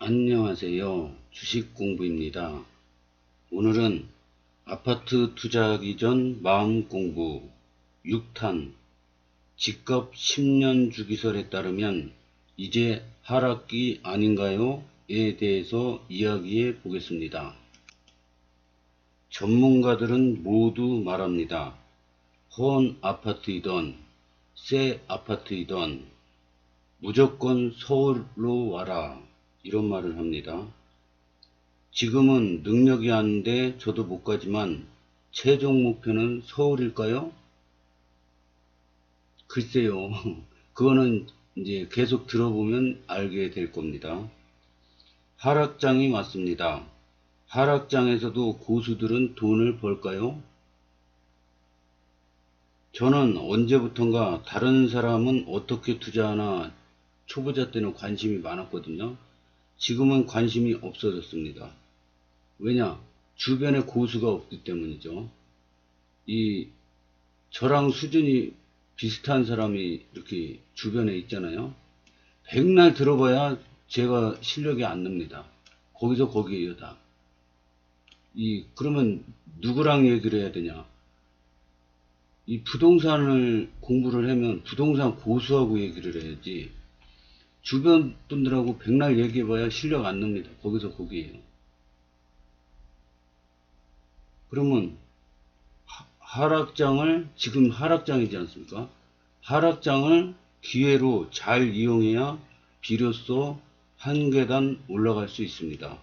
안녕하세요. 주식공부입니다. 오늘은 아파트 투자하기 전 마음공부 6탄 집값 10년 주기설에 따르면 이제 하락기 아닌가요? 에 대해서 이야기해 보겠습니다. 전문가들은 모두 말합니다. 헌 아파트이던 새 아파트이던 무조건 서울로 와라, 이런 말을 합니다. 지금은 능력이 안 돼 저도 못 가지만 최종 목표는 서울일까요? 글쎄요. 그거는 이제 계속 들어보면 알게 될 겁니다. 하락장이 왔습니다. 하락장에서도 고수들은 돈을 벌까요? 저는 언제부턴가 다른 사람은 어떻게 투자하나 초보자 때는 관심이 많았거든요. 지금은 관심이 없어졌습니다. 왜냐? 주변에 고수가 없기 때문이죠. 저랑 수준이 비슷한 사람이 이렇게 주변에 있잖아요. 백날 들어봐야 제가 실력이 안 납니다. 거기서 거기에요, 다. 그러면 누구랑 얘기를 해야 되냐? 부동산을 공부를 하면 부동산 고수하고 얘기를 해야지. 주변 분들하고 백날 얘기해봐야 실력 안 납니다. 거기서 거기에요. 그러면 하락장을, 지금 하락장이지 않습니까? 하락장을 기회로 잘 이용해야 비로소 한 계단 올라갈 수 있습니다.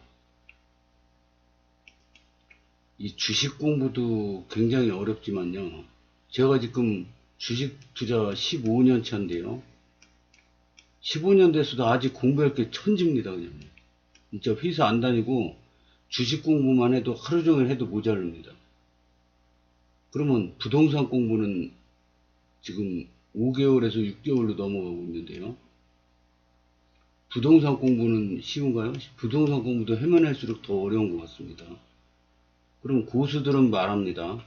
이 주식 공부도 굉장히 어렵지만요. 제가 지금 주식 투자 15년 차인데요. 15년 됐어도 아직 공부할 게 천지입니다, 그냥. 진짜 회사 안 다니고 주식 공부만 해도 하루 종일 해도 모자릅니다. 그러면 부동산 공부는 지금 5개월에서 6개월로 넘어가고 있는데요. 부동산 공부는 쉬운가요? 부동산 공부도 하면 할수록 더 어려운 것 같습니다. 그럼 고수들은 말합니다.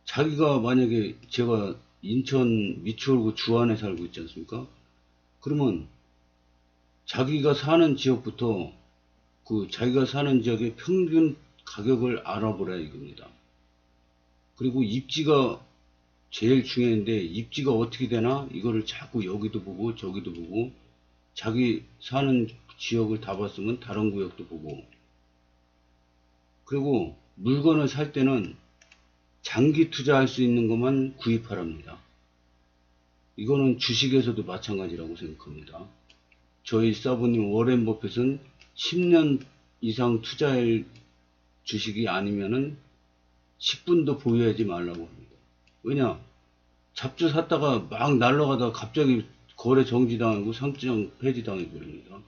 자기가 만약에, 제가 인천 미추홀구 주안에 살고 있지 않습니까? 그러면 자기가 사는 지역부터 자기가 사는 지역의 평균 가격을 알아보라 이겁니다. 그리고 입지가 제일 중요한데, 입지가 어떻게 되나 이거를 자꾸 여기도 보고 저기도 보고, 자기 사는 지역을 다 봤으면 다른 구역도 보고, 그리고 물건을 살 때는 장기 투자할 수 있는 것만 구입하랍니다. 이거는 주식에서도 마찬가지라고 생각합니다. 저희 사부님 워렌 버핏은 10년 이상 투자할 주식이 아니면은 10분도 보유하지 말라고 합니다. 왜냐? 잡주 샀다가 막 날아가다가 갑자기 거래 정지당하고 상장 폐지당해 버립니다.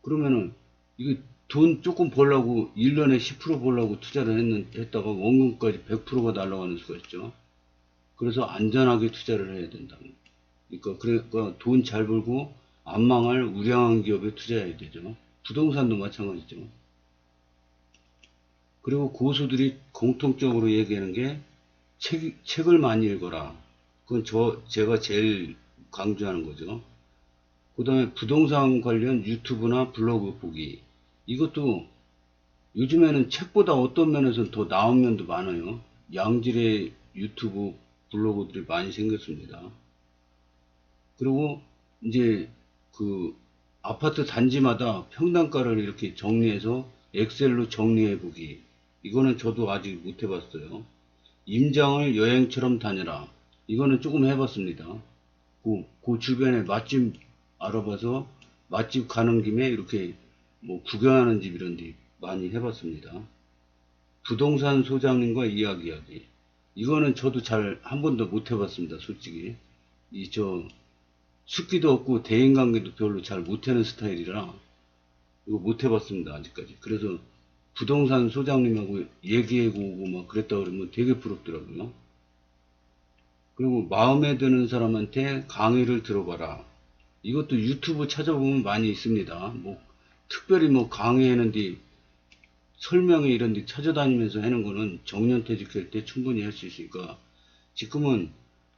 그러면은 이게 돈 조금 벌라고 1년에 10% 벌라고 투자를 했다가 원금까지 100%가 날아가는 수가 있죠. 그래서 안전하게 투자를 해야 된다. 그러니까 돈 잘 벌고 안 망할 우량한 기업에 투자해야 되죠. 부동산도 마찬가지죠. 그리고 고수들이 공통적으로 얘기하는 게 책을 많이 읽어라. 그건 제가 제일 강조하는 거죠. 그 다음에 부동산 관련 유튜브나 블로그 보기. 이것도 요즘에는 책보다 어떤 면에서는 더 나은 면도 많아요. 양질의 유튜브 블로그들이 많이 생겼습니다. 그리고 이제 아파트 단지마다 평당가를 이렇게 정리해서 엑셀로 정리해 보기. 이거는 저도 아직 못 해봤어요. 임장을 여행처럼 다녀라. 이거는 조금 해봤습니다. 그 주변에 맛집 알아봐서 맛집 가는 김에 이렇게 뭐 구경하는 집 이런 데 많이 해봤습니다. 부동산 소장님과 이야기하기. 이거는 저도 잘 한 번도 못 해봤습니다, 솔직히. 숙기도 없고 대인관계도 별로 잘 못하는 스타일이라 이거 못 해봤습니다, 아직까지. 그래서 부동산 소장님하고 얘기해보고 막 그랬다 그러면 되게 부럽더라고요. 그리고 마음에 드는 사람한테 강의를 들어봐라. 이것도 유튜브 찾아보면 많이 있습니다. 특별히 강의하는데 설명회 이런 데 찾아다니면서 하는 거는 정년퇴직할 때 충분히 할 수 있으니까, 지금은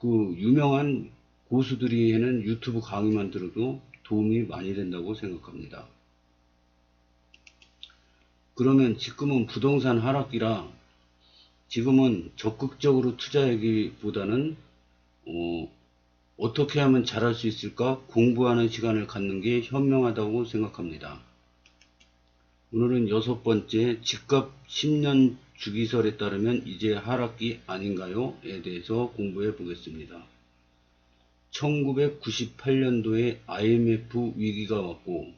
유명한 고수들이 하는 유튜브 강의만 들어도 도움이 많이 된다고 생각합니다. 그러면 지금은 부동산 하락기라 지금은 적극적으로 투자하기보다는 어떻게 하면 잘할 수 있을까 공부하는 시간을 갖는 게 현명하다고 생각합니다. 오늘은 6번째 집값 10년 주기설에 따르면 이제 하락기 아닌가요? 에 대해서 공부해 보겠습니다. 1998년도에 IMF 위기가 왔고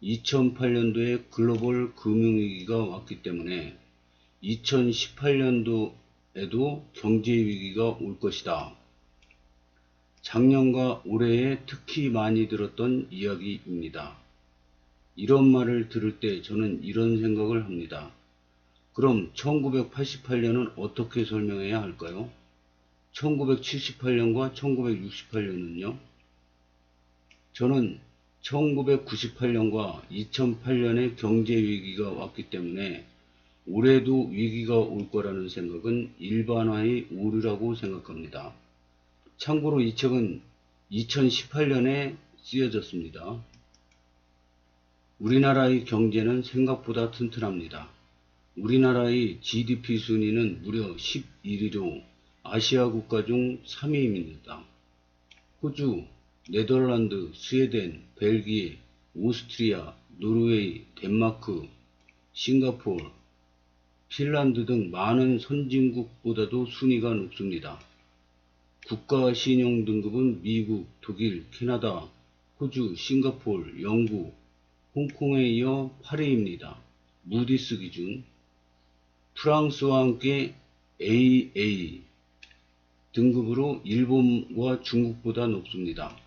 2008년도에 글로벌 금융위기가 왔기 때문에 2018년도에도 경제위기가 올 것이다. 작년과 올해에 특히 많이 들었던 이야기입니다. 이런 말을 들을 때 저는 이런 생각을 합니다. 그럼 1988년은 어떻게 설명해야 할까요? 1978년과 1968년은요? 저는 1998년과 2008년에 경제위기가 왔기 때문에 올해도 위기가 올 거라는 생각은 일반화의 오류라고 생각합니다. 참고로 이 책은 2018년에 쓰여졌습니다. 우리나라의 경제는 생각보다 튼튼합니다. 우리나라의 GDP 순위는 무려 11위로 아시아 국가 중 3위입니다. 호주, 네덜란드, 스웨덴, 벨기에, 오스트리아, 노르웨이, 덴마크, 싱가포르, 핀란드 등 많은 선진국보다도 순위가 높습니다. 국가 신용 등급은 미국, 독일, 캐나다, 호주, 싱가포르, 영국, 홍콩에 이어 8위입니다. 무디스 기준. 프랑스와 함께 AA 등급으로 일본과 중국보다 높습니다.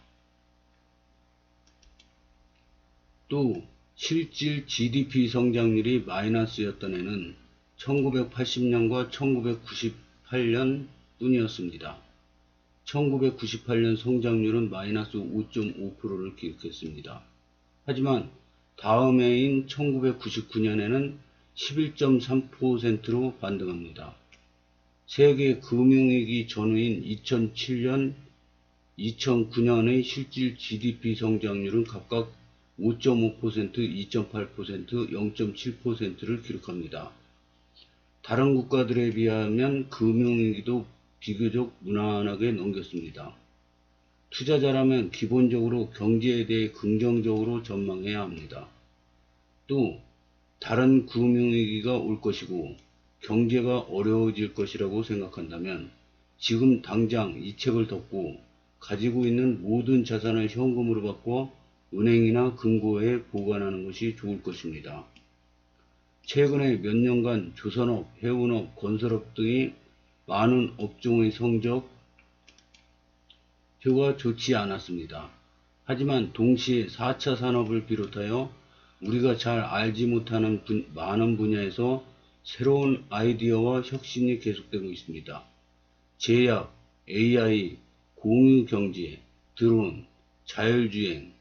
또 실질 GDP 성장률이 마이너스였던 해는 1980년과 1998년 뿐이었습니다. 1998년 성장률은 마이너스 5.5%를 기록했습니다. 하지만 다음 해인 1999년에는 11.3%로 반등합니다. 세계 금융위기 전후인 2007년, 2009년의 실질 GDP 성장률은 각각 5.5%, 2.8%, 0.7%를 기록합니다. 다른 국가들에 비하면 금융위기도 비교적 무난하게 넘겼습니다. 투자자라면 기본적으로 경제에 대해 긍정적으로 전망해야 합니다. 또 다른 금융위기가 올 것이고 경제가 어려워질 것이라고 생각한다면 지금 당장 이 책을 덮고 가지고 있는 모든 자산을 현금으로 바꿔 은행이나 금고에 보관하는 것이 좋을 것입니다. 최근에 몇 년간 조선업, 해운업, 건설업 등이 많은 업종의 성적표가 좋지 않았습니다. 하지만 동시에 4차 산업을 비롯하여 우리가 잘 알지 못하는 많은 분야에서 새로운 아이디어와 혁신이 계속되고 있습니다. 제약, AI, 공유경제, 드론, 자율주행,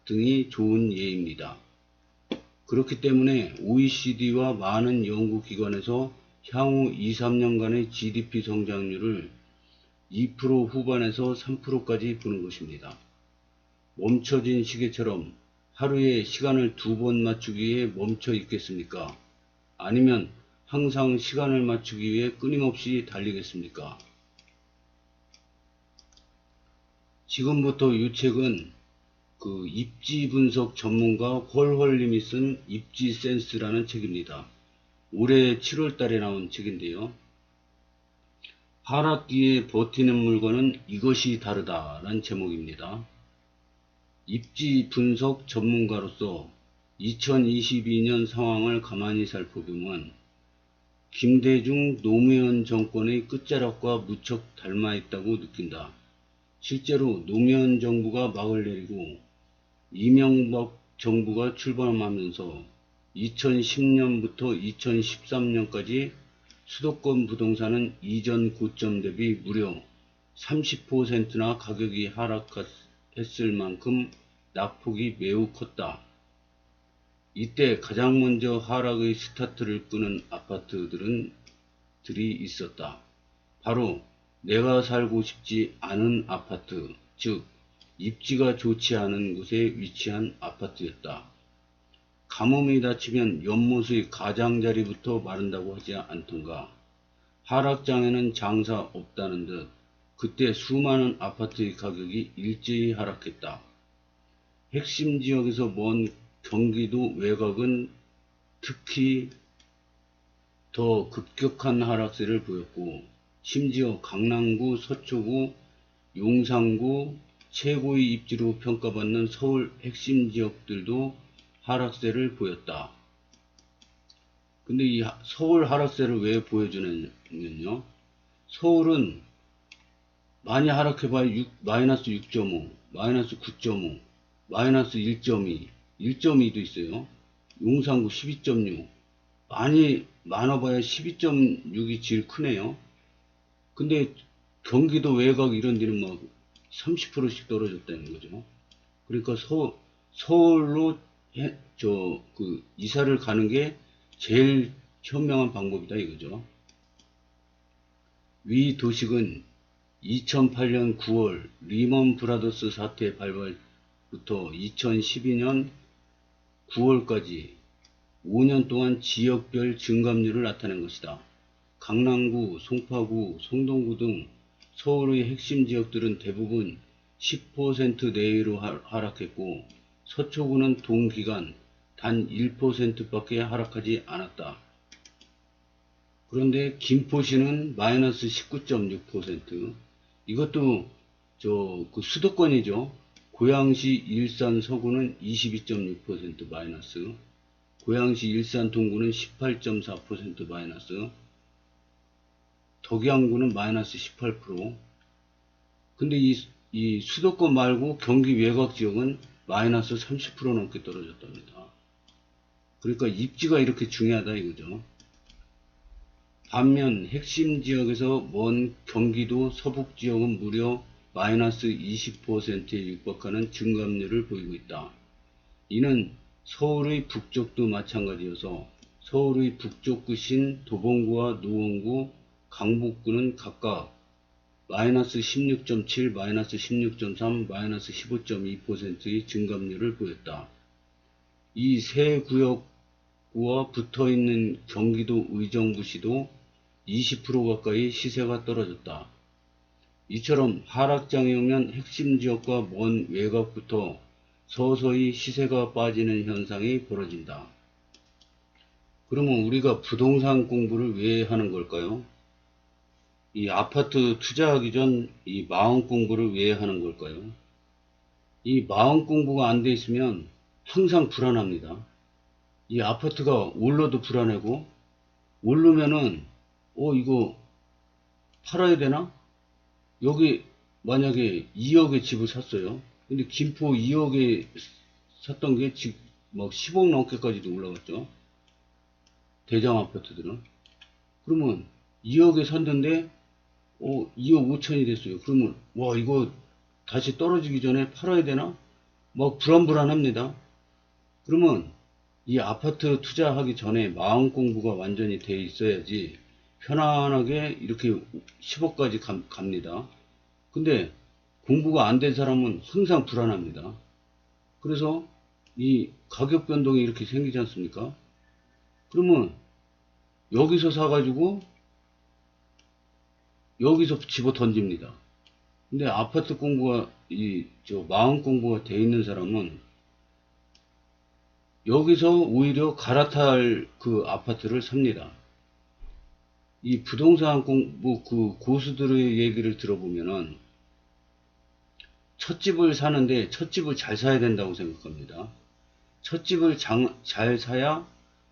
등이 좋은 예입니다. 그렇기 때문에 OECD와 많은 연구기관에서 향후 2-3년간의 GDP 성장률을 2% 후반에서 3%까지 보는 것입니다. 멈춰진 시계처럼 하루에 시간을 2번 맞추기 위해 멈춰 있겠습니까? 아니면 항상 시간을 맞추기 위해 끊임없이 달리겠습니까? 지금부터 이 책은 입지 분석 전문가 헐헐님이 쓴 입지 센스라는 책입니다. 올해 7월 달에 나온 책인데요. 하락기에 버티는 물건은 이것이 다르다라는 제목입니다. 입지 분석 전문가로서 2022년 상황을 가만히 살펴보면 김대중 노무현 정권의 끝자락과 무척 닮아 있다고 느낀다. 실제로 노무현 정부가 막을 내리고 이명박 정부가 출범하면서 2010년부터 2013년까지 수도권 부동산은 이전 고점 대비 무려 30%나 가격이 하락했을 만큼 낙폭이 매우 컸다. 이때 가장 먼저 하락의 스타트를 끄는 아파트들이 있었다. 바로 내가 살고 싶지 않은 아파트, 즉 입지가 좋지 않은 곳에 위치한 아파트였다. 가뭄이 닥치면 연못의 가장자리부터 마른다고 하지 않던가. 하락장에는 장사 없다는 듯 그때 수많은 아파트의 가격이 일제히 하락했다. 핵심 지역에서 먼 경기도 외곽은 특히 더 급격한 하락세를 보였고, 심지어 강남구, 서초구, 용산구, 최고의 입지로 평가받는 서울 핵심 지역들도 하락세를 보였다. 근데 이 서울 하락세를 왜 보여주냐면요. 서울은 많이 하락해봐야 마이너스 6.5, 마이너스 9.5, 마이너스 1.2, 1.2도 있어요. 용산구 12.6, 많아봐야 12.6이 제일 크네요. 근데 경기도 외곽 이런 데는 막 30%씩 떨어졌다는 거죠. 그러니까 서울로 이사를 가는 게 제일 현명한 방법이다 이거죠. 위 도식은 2008년 9월 리먼 브라더스 사태 발발부터 2012년 9월까지 5년 동안 지역별 증감률을 나타낸 것이다. 강남구, 송파구, 송동구 등 서울의 핵심 지역들은 대부분 10% 내외로 하락했고, 서초구는 동기간 단 1%밖에 하락하지 않았다. 그런데 김포시는 마이너스 19.6%, 이것도 수도권이죠. 고양시, 일산, 서구는 22.6% 마이너스, 고양시, 일산, 동구는 18.4% 마이너스, 덕양구는 마이너스 18%. 근데 이 수도권 말고 경기 외곽 지역은 마이너스 30% 넘게 떨어졌답니다. 그러니까 입지가 이렇게 중요하다 이거죠. 반면 핵심 지역에서 먼 경기도 서북 지역은 무려 마이너스 20%에 육박하는 증감률을 보이고 있다. 이는 서울의 북쪽도 마찬가지여서 서울의 북쪽 끝인 도봉구와 노원구, 강북구는 각각 마이너스 16.7, 마이너스 16.3, 마이너스 15.2%의 증감률을 보였다. 이 세 구역과 붙어있는 경기도 의정부시도 20% 가까이 시세가 떨어졌다. 이처럼 하락장에 오면 핵심 지역과 먼 외곽부터 서서히 시세가 빠지는 현상이 벌어진다. 그러면 우리가 부동산 공부를 왜 하는 걸까요? 이 아파트 투자하기 전 이 마음 공부를 왜 하는 걸까요? 이 마음 공부가 안 돼 있으면 항상 불안합니다. 이 아파트가 올라도 불안하고, 오르면은 이거 팔아야 되나? 여기 만약에 2억에 집을 샀어요. 근데 김포 2억에 샀던 게 지금 막 10억 넘게까지도 올라갔죠. 대장 아파트들은. 그러면 2억에 샀는데 2억 5천이 됐어요. 그러면 와 이거 다시 떨어지기 전에 팔아야 되나? 막 불안불안합니다. 그러면 이 아파트 투자하기 전에 마음 공부가 완전히 돼 있어야지 편안하게 이렇게 10억까지 갑니다. 근데 공부가 안 된 사람은 항상 불안합니다. 그래서 이 가격 변동이 이렇게 생기지 않습니까? 그러면 여기서 사가지고 여기서 집어 던집니다. 근데 아파트 공부가 마음 공부가 돼 있는 사람은 여기서 오히려 갈아탈 그 아파트를 삽니다. 이 부동산 공부 그 고수들의 얘기를 들어보면은 첫 집을 사는데 첫 집을 잘 사야 된다고 생각합니다. 첫 집을 잘 사야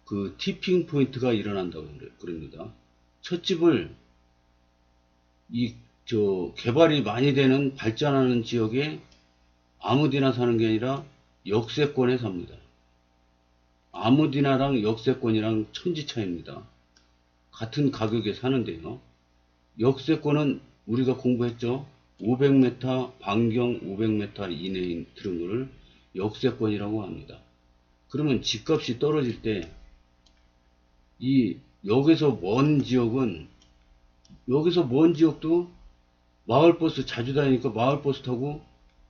그 티핑 포인트가 일어난다고 그럽니다. 첫 집을 개발이 많이 되는 발전하는 지역에 아무데나 사는 게 아니라 역세권에 삽니다. 아무데나랑 역세권이랑 천지 차이입니다. 같은 가격에 사는데요. 역세권은 우리가 공부했죠. 500m, 반경 500m 이내에 들은 것을 역세권이라고 합니다. 그러면 집값이 떨어질 때 여기서 먼 지역도 마을버스 자주 다니니까 마을버스 타고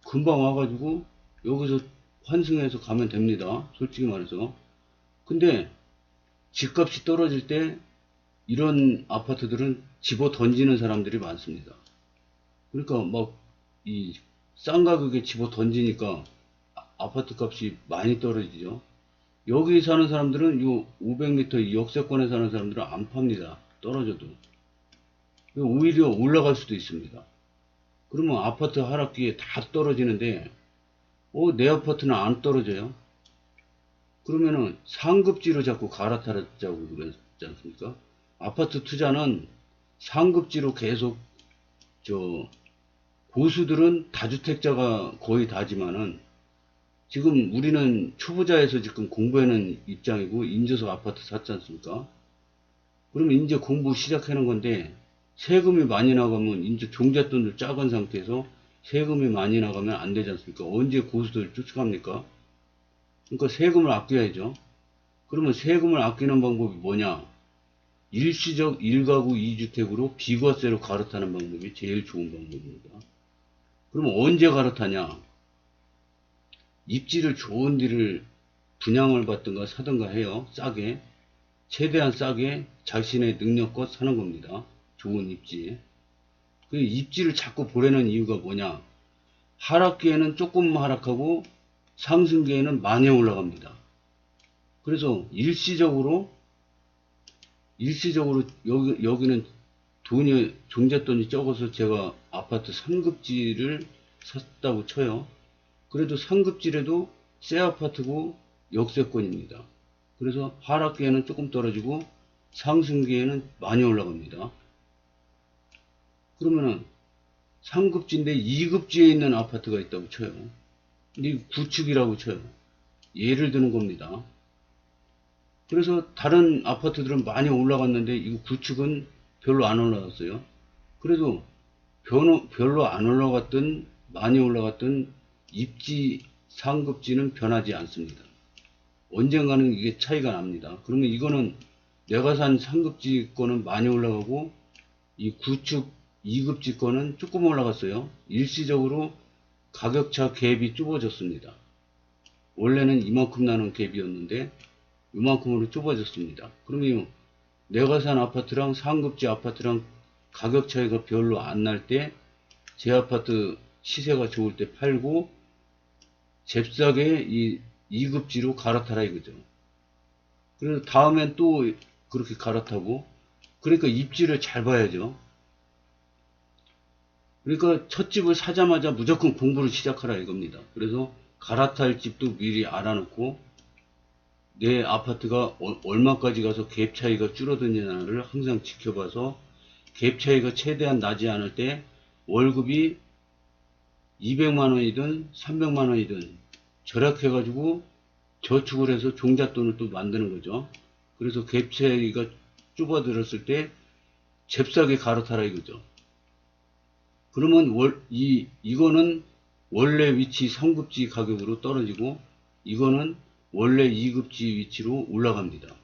금방 와가지고 여기서 환승해서 가면 됩니다. 솔직히 말해서. 근데 집값이 떨어질 때 이런 아파트들은 집어 던지는 사람들이 많습니다. 그러니까 막 이 싼 가격에 집어 던지니까 아파트 값이 많이 떨어지죠. 여기 사는 사람들은 요 500m 이 역세권에 사는 사람들은 안 팝니다. 떨어져도. 오히려 올라갈 수도 있습니다. 그러면 아파트 하락기에 다 떨어지는데 내 아파트는 안 떨어져요. 그러면은 상급지로 자꾸 갈아타자고 그러지 않습니까? 아파트 투자는 상급지로 계속 고수들은 다주택자가 거의 다지만은 지금 우리는 초보자에서 지금 공부하는 입장이고 인저서 아파트 샀지 않습니까? 그러면 이제 공부 시작하는 건데 세금이 많이 나가면 이제 종잣돈도 작은 상태에서 세금이 많이 나가면 안 되지 않습니까? 언제 고수들 쫓아갑니까? 그러니까 세금을 아껴야죠. 그러면 세금을 아끼는 방법이 뭐냐? 일시적 1가구 2주택으로 비과세로 갈아타는 방법이 제일 좋은 방법입니다. 그러면 언제 갈아타냐? 입지를 좋은 데를 분양을 받든가 사든가 해요. 싸게. 최대한 싸게 자신의 능력껏 사는 겁니다. 좋은 입지. 그 입지를 자꾸 보려는 이유가 뭐냐? 하락기에는 조금 하락하고 상승기에는 많이 올라갑니다. 그래서 일시적으로 여기는 종잣돈이 적어서 제가 아파트 3급지를 샀다고 쳐요. 그래도 상급지라도 새 아파트고 역세권입니다. 그래서 하락기에는 조금 떨어지고 상승기에는 많이 올라갑니다. 그러면은 상급지인데 2급지에 있는 아파트가 있다고 쳐요. 이 구축이라고 쳐요. 예를 드는 겁니다. 그래서 다른 아파트들은 많이 올라갔는데 이 구축은 별로 안 올라갔어요. 그래도 별로 안 올라갔든 많이 올라갔든 입지 상급지는 변하지 않습니다. 언젠가는 이게 차이가 납니다. 그러면 이거는 내가 산 상급지 거는 많이 올라가고 이 구축 2급지 거는 조금 올라갔어요. 일시적으로 가격차 갭이 좁아졌습니다. 원래는 이만큼 나는 갭이었는데 이만큼으로 좁아졌습니다. 그러면 내가 산 아파트랑 상급지 아파트랑 가격 차이가 별로 안 날 때 제 아파트 시세가 좋을 때 팔고 잽싸게 이 2급지로 갈아타라 이거죠. 그래서 다음엔 또 그렇게 갈아타고 그러니까 입지를 잘 봐야죠. 그러니까 첫 집을 사자마자 무조건 공부를 시작하라 이겁니다. 그래서 갈아탈 집도 미리 알아놓고 내 아파트가 얼마까지 가서 갭 차이가 줄어드느냐를 항상 지켜봐서 갭 차이가 최대한 나지 않을 때 월급이 200만원이든 300만원이든 절약해가지고 저축을 해서 종잣돈을 또 만드는 거죠. 그래서 갭 차이가 좁아들었을 때 잽싸게 갈아타라 이거죠. 그러면 이거는 원래 위치 3급지 가격으로 떨어지고 이거는 원래 2급지 위치로 올라갑니다.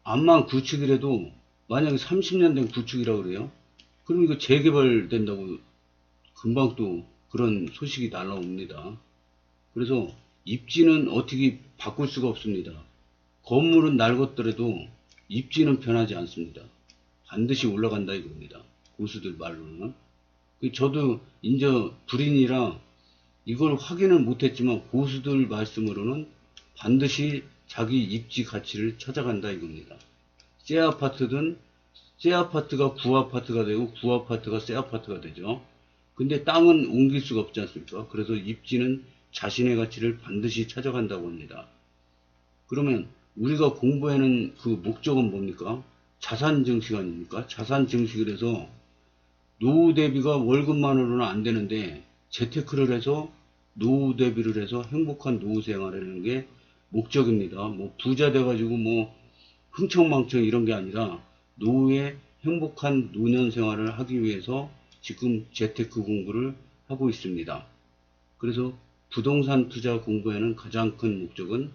암만 구축이라도 만약에 30년 된 구축이라고 그래요. 그럼 이거 재개발된다고 금방 또 그런 소식이 날라옵니다. 그래서 입지는 어떻게 바꿀 수가 없습니다. 건물은 낡았더라도 입지는 변하지 않습니다. 반드시 올라간다 이겁니다. 고수들 말로는. 저도 이제 불인이라 이걸 확인은 못했지만 고수들 말씀으로는 반드시 자기 입지 가치를 찾아간다 이겁니다. 새 아파트든 새 아파트가 구아파트가 되고 구아파트가 새 아파트가 되죠. 근데 땅은 옮길 수가 없지 않습니까? 그래서 입지는 자신의 가치를 반드시 찾아간다고 합니다. 그러면 우리가 공부하는 그 목적은 뭡니까? 자산 증식 아닙니까? 자산 증식을 해서 노후 대비가 월급만으로는 안 되는데 재테크를 해서 노후 대비를 해서 행복한 노후 생활을 하는 게 목적입니다. 뭐 부자 돼가지고 뭐 흥청망청 이런 게 아니라 노후에 행복한 노년 생활을 하기 위해서 지금 재테크 공부를 하고 있습니다. 그래서 부동산 투자 공부에는 가장 큰 목적은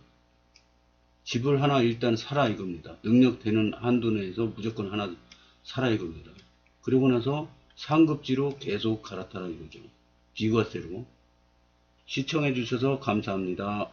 집을 하나 일단 사라 이겁니다. 능력 되는 한도 내에서 무조건 하나 사라 이겁니다. 그리고 나서 상급지로 계속 갈아타라 이거죠. 비과세로. 시청해 주셔서 감사합니다.